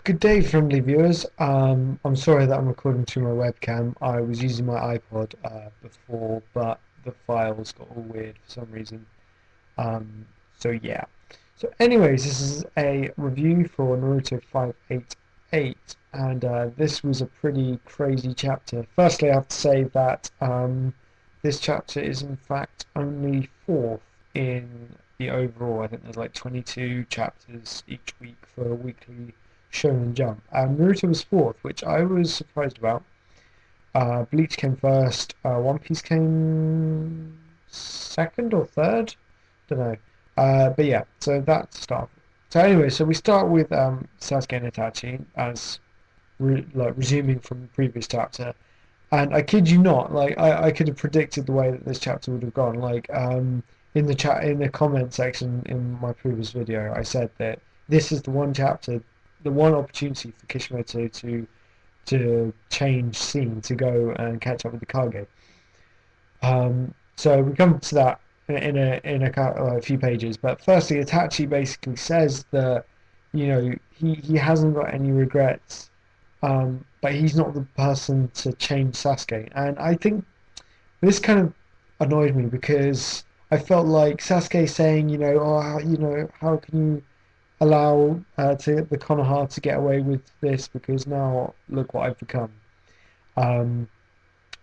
Good day, friendly viewers. I'm sorry that I'm recording through my webcam. I was using my iPod before, but the files got all weird for some reason. Um, so yeah. So, anyways, this is a review for Naruto 588, and this was a pretty crazy chapter. Firstly, I have to say that this chapter is in fact only fourth in the overall. I think there's like 22 chapters each week for a weekly Shonen Jump. Naruto was fourth, which I was surprised about. Bleach came first. One Piece came second or third. Don't know. But yeah, so that's stuff. So anyway, so we start with Sasuke and Itachi as resuming from the previous chapter, and I kid you not, like I could have predicted the way that this chapter would have gone. Like in the chat in the comment section in my previous video, I said that this is the one chapter, the one opportunity for Kishimoto to change scene, to go and catch up with the Kage. So we come to that in a few pages. But firstly, Itachi basically says that he hasn't got any regrets, but he's not the person to change Sasuke. And I think this kind of annoyed me because I felt like Sasuke saying, how can you allow to the Konoha to get away with this because now look what I've become. Um,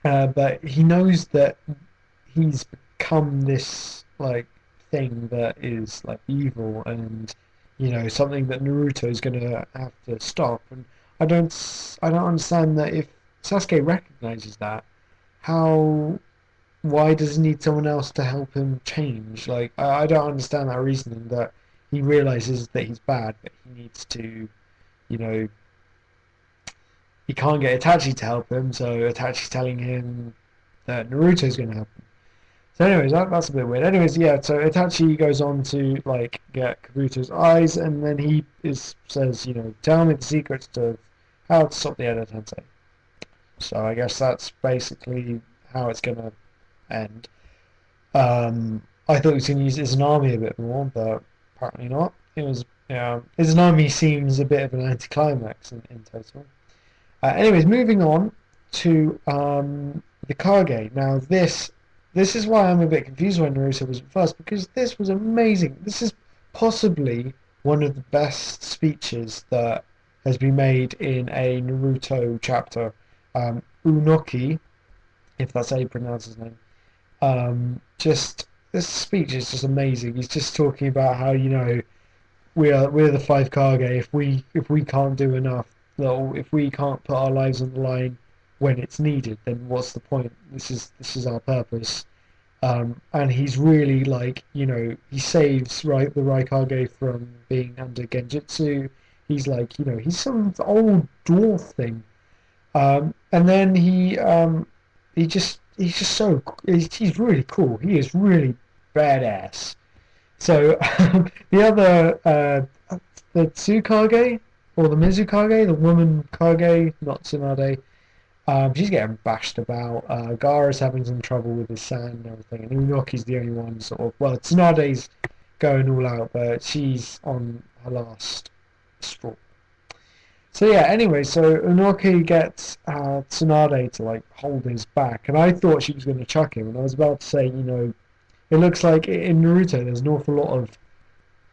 but he knows that he's become this like thing that is like evil and something that Naruto is going to have to stop. And I don't understand that if Sasuke recognizes that, how why does he need someone else to help him change? Like I don't understand that reasoning that he realizes that he's bad, but he needs to, you know, he can't get Itachi to help him, so Itachi's telling him that Naruto's going to help him. So, anyways, that's a bit weird. Anyways, yeah. So Itachi goes on to like get Kabuto's eyes, and then he says, tell me the secrets to how to stop the Edo Tensei. So I guess that's basically how it's gonna end. I thought he was gonna use Izanami a bit more, but apparently not. It was, Izanami seems a bit of an anticlimax in total. Anyways, moving on to the Kage. Now, this is why I'm a bit confused when Naruto was first, because this was amazing. This is possibly one of the best speeches that has been made in a Naruto chapter. Unoki, if that's how you pronounce his name. Just this speech is just amazing. He's just talking about how we're the five Kage. If we can't do enough, well, if we can't put our lives on the line when it's needed, then what's the point? This is our purpose. And he's really like, he saves the Raikage from being under Genjutsu. He's like, he's some old dwarf thing. And then he's really cool. He is really badass. So the other the Tsukage or the Mizukage, the woman Kage, not Tsunade. She's getting bashed about. Gaara's having some trouble with his sand and everything, and Unoki's the only one sort of. Well, Tsunade's going all out, but she's on her last straw. So yeah. Anyway, so Unoki gets Tsunade to like hold his back, and I thought she was going to chuck him, and I was about to say, it looks like in Naruto there's an awful lot of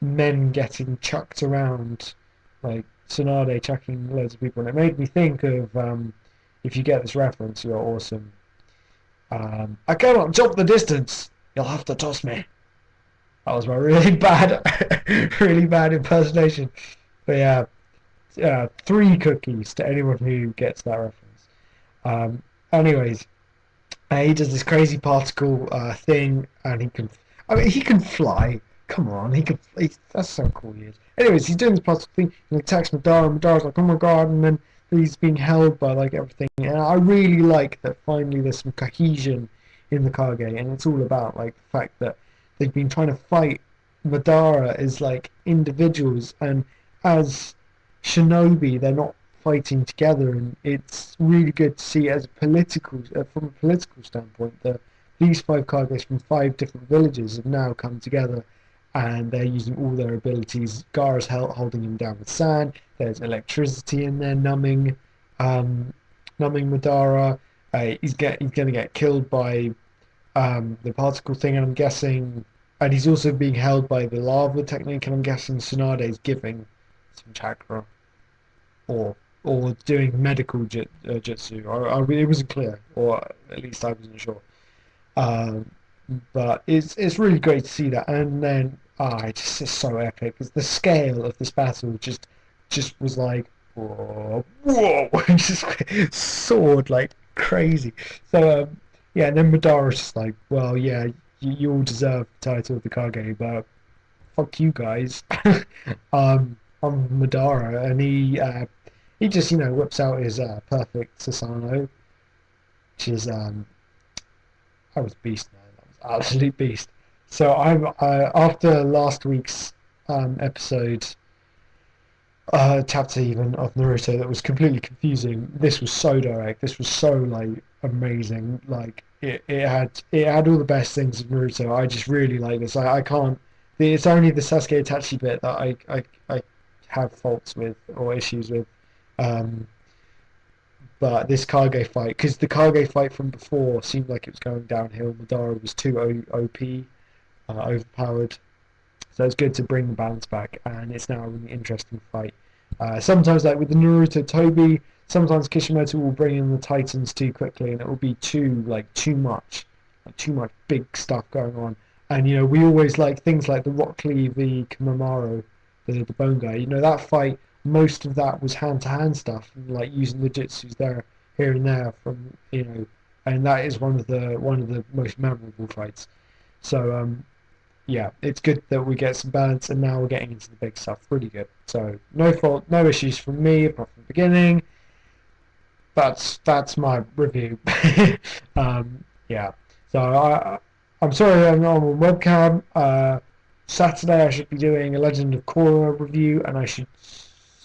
men getting chucked around, like Tsunade chucking loads of people, and it made me think of if you get this reference, you're awesome. I cannot jump the distance. You'll have to toss me. That was my really bad, really bad impersonation. But yeah, three cookies to anyone who gets that reference. Anyways, he does this crazy particle thing, and he can. I mean, he can fly. Come on, he can. That's so cool. He is. Anyways, he's doing this particle thing. He attacks Madara. And Madara's like, "Oh my god!" And then he's being held by like everything. And I really like that. Finally, there's some cohesion in the Kage, and it's all about like the fact that they've been trying to fight Madara as like individuals, and as shinobi, they're not fighting together, and it's really good to see as a political, from a political standpoint, that these five Kages from five different villages have now come together and they're using all their abilities. Gaara's holding him down with sand. There's electricity in there, numbing Madara. He's going to get killed by the particle thing, and I'm guessing, and he's also being held by the lava technique, and I'm guessing Tsunade's giving some chakra, or doing medical jutsu. It wasn't clear, or at least I wasn't sure. Um, but it's really great to see that, and then it's so epic. It's the scale of this battle just was like whoa, just soared like crazy. So yeah, and then Madara's just like, well, yeah, you all deserve the title of the Kage, but fuck you guys. I'm Madara, and he just whips out his perfect Susanoo, which is I was beast, man. I was absolute beast. So I'm after last week's episode, chapter even of Naruto that was completely confusing. This was so direct. This was so like amazing. Like it had all the best things of Naruto. I just really like this. I can't. It's only the Sasuke Itachi bit that I have faults with or issues with. Um, but this Kage fight, because the Kage fight from before seemed like it was going downhill. Madara was too OP, overpowered. So it's good to bring the balance back, and it's now a really interesting fight. Sometimes, like with the Naruto Toby, sometimes Kishimoto will bring in the Titans too quickly, and it will be too much, too much big stuff going on. And we always like things like the Rock Lee v Kamamaro, the Bone Guy. That fight, most of that was hand-to-hand stuff, and, like using the jutsus there, here and there and that is one of the most memorable fights. So yeah, it's good that we get some balance, and now we're getting into the big stuff. Really good. So no issues from me apart from the beginning. That's my review. Yeah. So I'm sorry I'm not on webcam. Saturday I should be doing a Legend of Korra review, and I should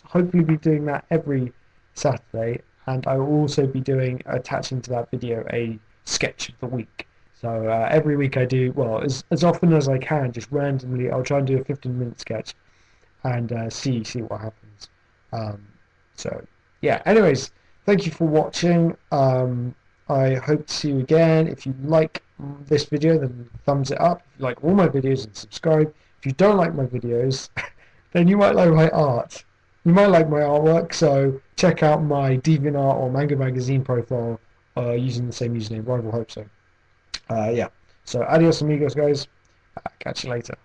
hopefully be doing that every Saturday. And I will also be attaching to that video a sketch of the week. So every week I do, well, as often as I can, just randomly, I'll try and do a 15-minute sketch and see what happens. So yeah. Anyways, thank you for watching. I hope to see you again. If you like this video, then thumbs it up. If you like all my videos, then subscribe. If you don't like my videos, then you might like my art. You might like my artwork, so check out my DeviantArt or Manga Magazine profile using the same username, Rivalhopeso. Yeah. So adios amigos, guys. Catch you later.